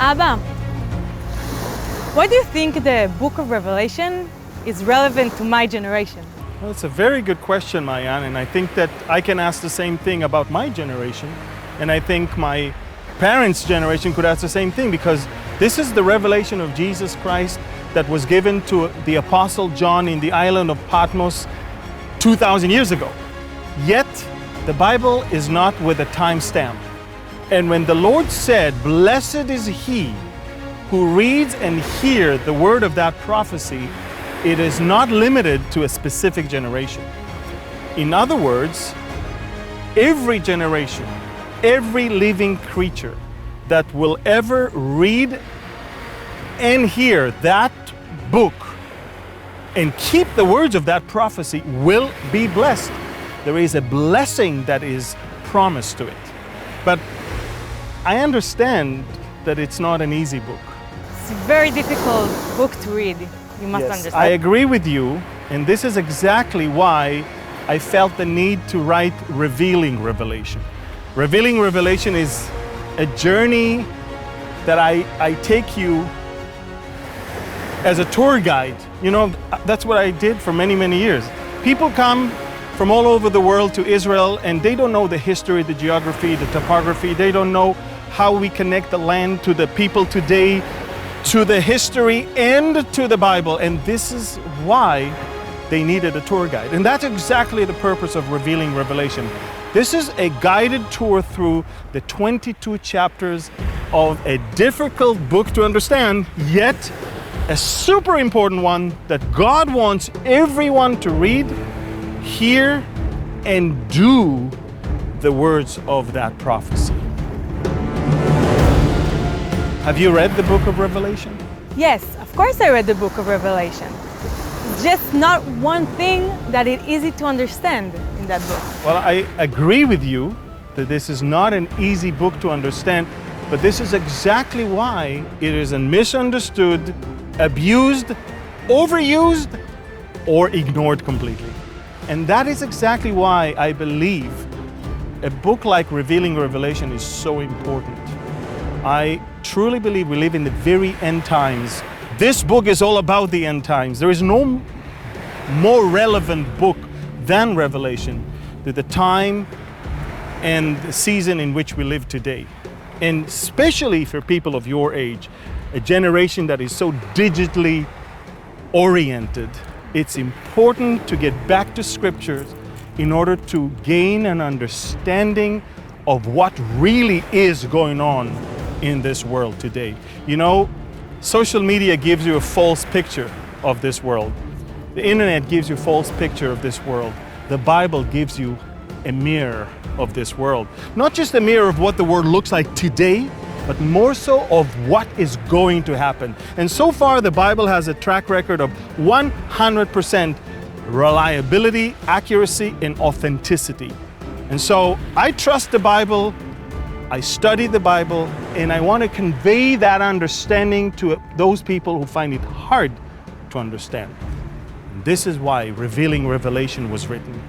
Abba, why do you think the book of Revelation is relevant to my generation? Well, it's a very good question, Mayan, and I think that I can ask the same thing about my generation, and I think my parents' generation could ask the same thing, because this is the revelation of Jesus Christ that was given to the Apostle John in the island of Patmos 2,000 years ago. Yet, the Bible is not with a timestamp. And when the Lord said, "Blessed is he who reads and hears the word of that prophecy," it is not limited to a specific generation. In other words, every generation, every living creature that will ever read and hear that book and keep the words of that prophecy will be blessed. There is a blessing that is promised to it. But I understand that it's not an easy book. It's a very difficult book to read. You must understand. I agree with you, and this is exactly why I felt the need to write Revealing Revelation. Revealing Revelation is a journey that I take you as a tour guide. You know, that's what I did for many, many years. People come from all over the world to Israel, and they don't know the history, the geography, the topography. They don't know how we connect the land to the people today, to the history, and to the Bible. And this is why they needed a tour guide. And that's exactly the purpose of Revealing Revelation. This is a guided tour through the 22 chapters of a difficult book to understand, yet a super important one that God wants everyone to read, hear, and do the words of that prophecy. Have you read the book of Revelation? Yes, of course I read the book of Revelation. It's just not one thing that is easy to understand in that book. Well, I agree with you that this is not an easy book to understand, but this is exactly why it is misunderstood, abused, overused, or ignored completely. And that is exactly why I believe a book like Revealing Revelation is so important. I truly believe we live in the very end times. This book is all about the end times. There is no more relevant book than Revelation to the time and the season in which we live today. And especially for people of your age, a generation that is so digitally oriented, it's important to get back to scriptures in order to gain an understanding of what really is going on in this world today. You know, social media gives you a false picture of this world. The internet gives you a false picture of this world. The Bible gives you a mirror of this world. Not just a mirror of what the world looks like today, but more so of what is going to happen. And so far, the Bible has a track record of 100% reliability, accuracy, and authenticity. And so I trust the Bible, I study the Bible, and I want to convey that understanding to those people who find it hard to understand. And this is why Revealing Revelation was written.